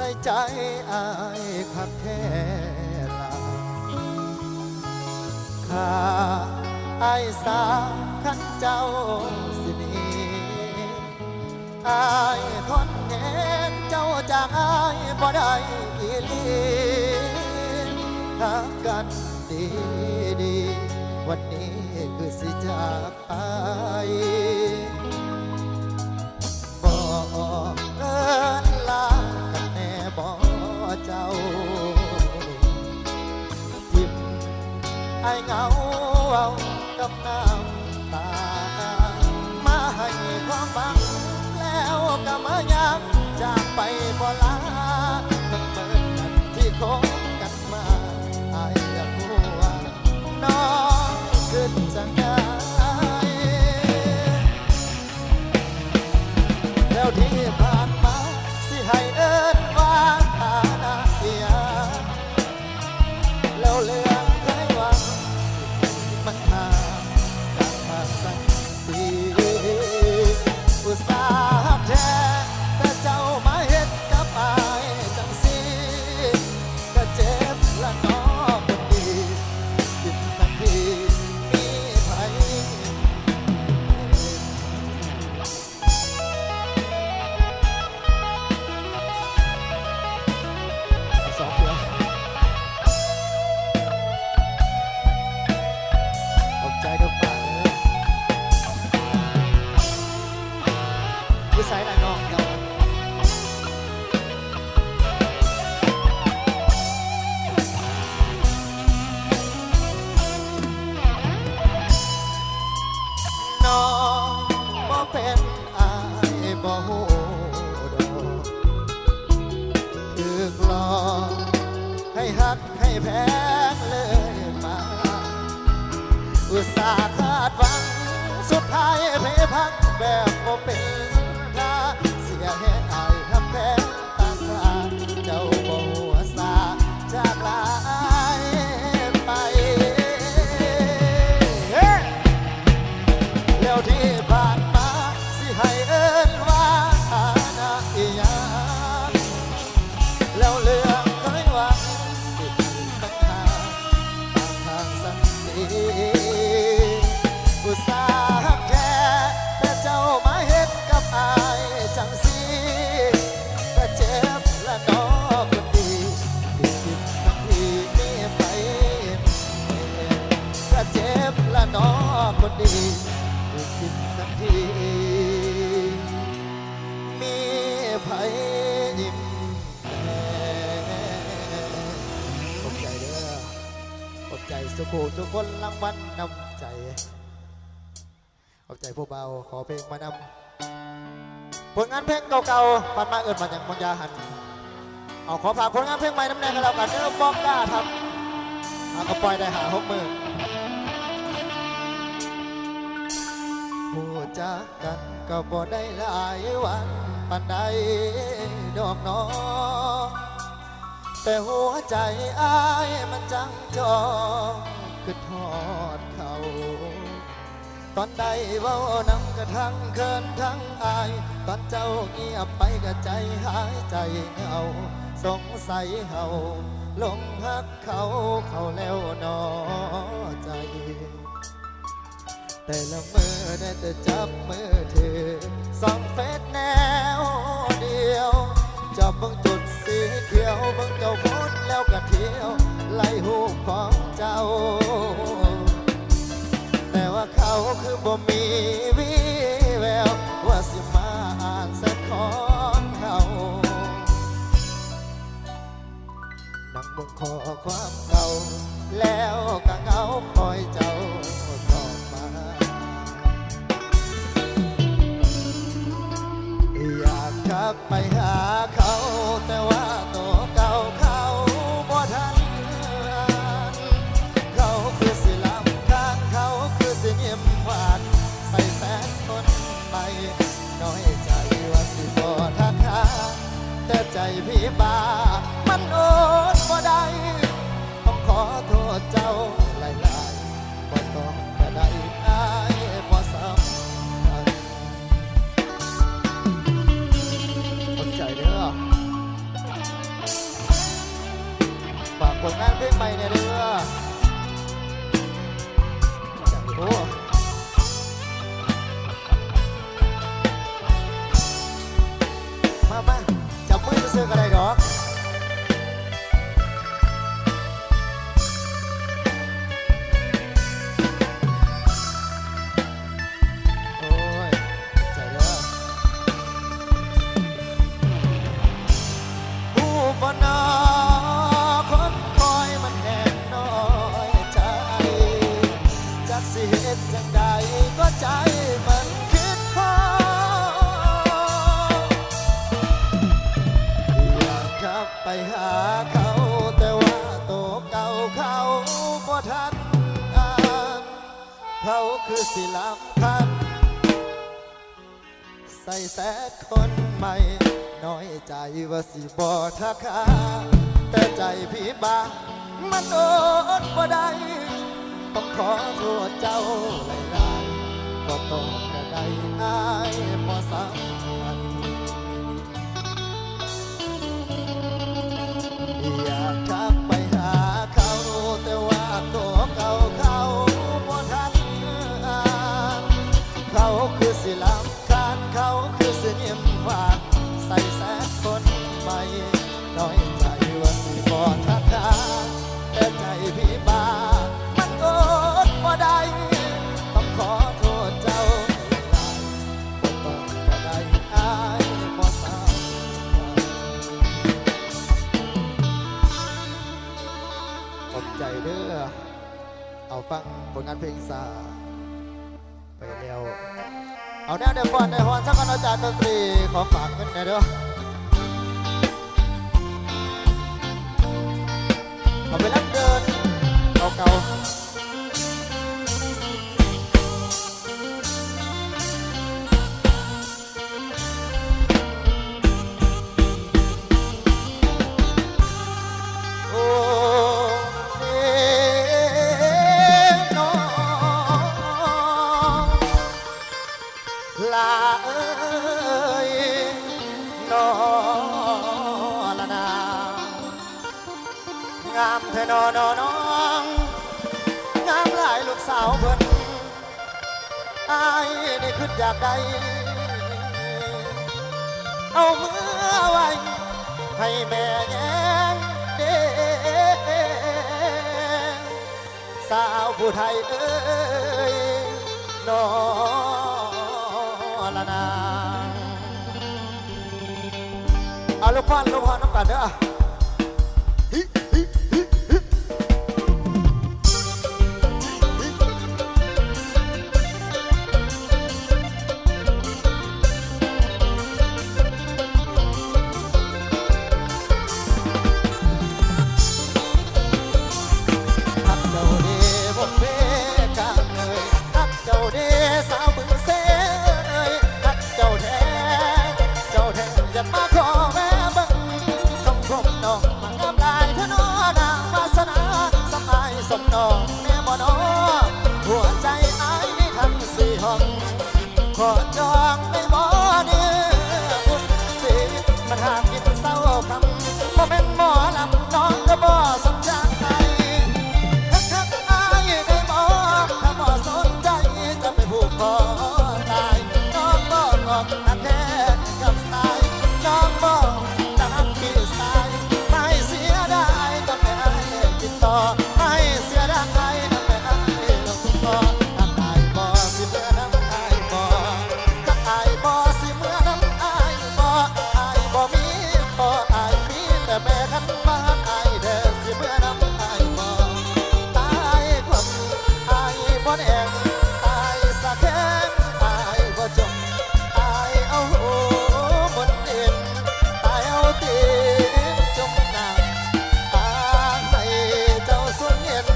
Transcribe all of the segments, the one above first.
ส่ใจอายคักแค่ลาข้าอายสาขันเจ้าสิหนีอายทนเห็นเจ้าจากอายบ่ได้อีหลีหากันดีดีวันนี้คือสิจากไปบอกเอิ้นลากันแน่บ่เจ้ายิ้มไอ้เงาเอากับน้ำตามาให้ความหวังแล้วก็มายังจากไปบ่ลาตั้งเมื่อนั้นที่คบกันมาไอ้อยากรู้ว่าน้องขึ้นจังไงแล้วที่ผ่านมาสิให้เอิ้นว่าฐานะเอียแล้วเรื่องเคยหวังมันหาจากทางสักทีอุตส่าห์แท้แต่เจ้ามาเฮ็ดกับอายจังสิก็เจ็บละน้อคนดีกินทั้งทีมีไผสองเดียวขอบใจทุกฝ่ายเลยวิสัยหลายน้องเจ้าน้องบ่เป็นอายบ่ฮู้ดอกถูกหลอกให้ฮักให้แพงเลยมาอุตส่าห์คาดหวังสุดท้ายเพพังแบบบ่เป็นท่าเสียแห้งอายทับแพ้ต่างคราเจ้าบ่หัวสาจากลายไปแล้วที่ผ่านมาสิให้เอิ้นว่าฐานะอีหยังแล้วเรื่องเคยหวังสิตั้งหาทางสันติอุตส่าห์แค่แต่เจ้ามาเฮ็ดกับอายจังสิก็เจ็บละน้อคนดีที่คิดทั้งที่มีไปก็เจ็บละน้อคนดีที่คิดทั้งที่มีไผยิ้มแย้มขอบใจเด้อขอบใจสุขทุกคนรางวัลนำใจขอบใจผู้เบาขอเพลงมานำผลงานเพลงเก่าๆมันมาเอิญมาอย่างบางยาหันเอาขอฝากผลงานเพลงใหม่น้ำแดงกันแล้วกันเด้อบอกกล้าทำเอาก็ปล่อยได้หา6 มือผู้จักกันก็บ่ได้หลายวันปานใดดอกน้องแต่หัวใจอ้ายมันจังจองคือทอดเขาตอนใดเว้านำกระทั่งเคินทั้งอายตอนเจ้าเงียบไปก็ใจหายใจเหงาสงสัยเฮาหลงฮักเขาแล้วหนอใจแต่ละมือได้แต่จับมือเธอส่องเฟซแนวเดียวจับเบิ่งจุดสีเขียวเบิ่งเจ้าโพสแล้วก็เที่ยวไล่หูปของเจ้าแต่ว่าเขาคือบ่มีวี่แววว่าสิมาอ่านแชทของเขานั่งเบิ่งข้อความเก่าแล้วก็เหงาคอยเจ้าตอบมาอยากกลับไปหาเขาแต่ว่าตัวเก่าเขาบ่ทันเขาคือสิลำข้างเขาคือสิเงียบหวานใส่แสนคนไปน้อยใจว่าสิบ่ทักหาแต่ใจพี่บ้ามันอดบ่ได้ต้องขอโทษเจ้าหลายๆบ่ต้องก็ได้อายบ่สำคัญขอบใจเด้อ ลงานเพลงใหม่เนี่ยเด้อจังโอ้มาจับมือซื้อๆกันได้ดอกโอ้ยใจเด้อผู้บ่นอคนคอยมันแน่น้อยใจจักสิเฮ็ดจังใดก็ใจมันคิดพออยากกลับไปหาเขาแต่ว่าโตวเก่าเขาบ่ทันอ่านเขาคือสิลำคัญใส่แสดคนใหม่น้อยใจว่าสิบ่ทักหาแต่ใจพี่บ้ามันอดบ่ได้ต้องขอโทษเจ้าหลายๆบ่ต้องกระไดอายบ่สำคัญอยากทักไปหาเขาแต่ว่าตัวเก่าเขาบ่ทันอ่านเขาคือสิลำคาญเขาคือสิยิ้มหวานใส่แสดคนใหม่น้อยใจว่าสิบ่ทักหาแต่ใจพี่บ้ามันอดบ่ได้ต้องขอโทษเจ้าหลายๆบ่ต้องกระไดอายบ่สำคัญขอบใจเด้อเอาฟังผลงานเพลงซาไปแล้วเอาแนวเดฟอนในฮอนสักคนอาจารย์ดนตรีขอฝากเงินหน่อยเด้อเอาไปรับเดินเก่าๆโอ้เอ๋น้องลาเอ้ยน้อละนางามแท้นอน้องงามหลายลูกสาวเพิ่นอายนี่คิดอยากได้เอามือไว้ให้แม่แย้งเด้สาวผู้ไทยเอ้ยนอละนางเอาลูกพ่อน้ำกันเด้อหัวใจไอ้ทั้งสี่ห้องขอจองในบ่อเนื้ออุ่นสีมันหากกินเศร้าคำบ่เป็นหมอลำน้องก็บ่สนใจทักไอ้ได้บ่ถ้าบ่สนใจจะไปผูกคอตายน้องบ่บอกนักแท้กับสายน้องบ่จะรักพี่สายไม่เสียดายจะไปให้ติดต่อไม่เสียดายแม่ขันมาไอเด้อสิเมื่อน้ำไอบ่ตายคนไอบ่แดงตายสะแข็งตายบ่จมตายเอาหูบนเอ็นตายเอาตีนจมน้ำตายให้เจ้าสุนเย็น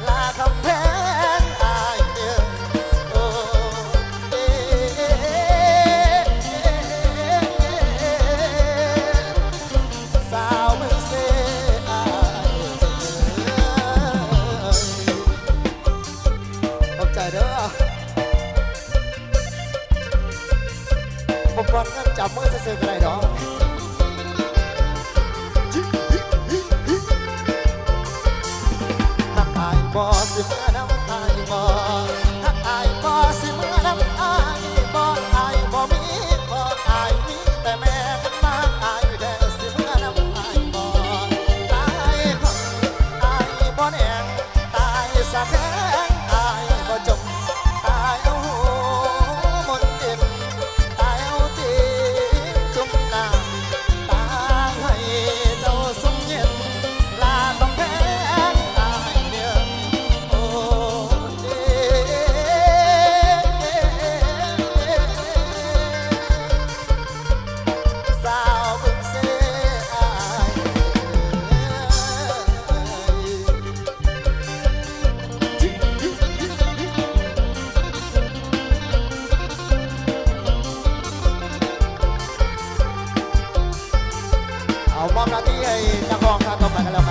ลาคำแพงไอเด้อโอ้สาวเมืองเซอายขอบใจเด้อผมก่อนก็จับมือซื้อๆกันได้ดอก บ่สิเมื่อน้ำอายบ่ฮักอายบ่สิเมื่อน้ำอายบ่อายบ่มีบ่อายมีแต่แม่กันมาอายแต่สิเมื่อน้ำอายบ่ตายคนอายบ่แดงตายสะแข็งอายบ่จมตายเอาหูมนดินตายเอาตีจุ่มน้ำตายให้เจ้าสมเย็นลาต้องแพ้ตายเนี่ยโอ้เด้สาวบึงเสอายเอามอบหน้าที่ให้นักร้องท่านต่อไปกันแล้ว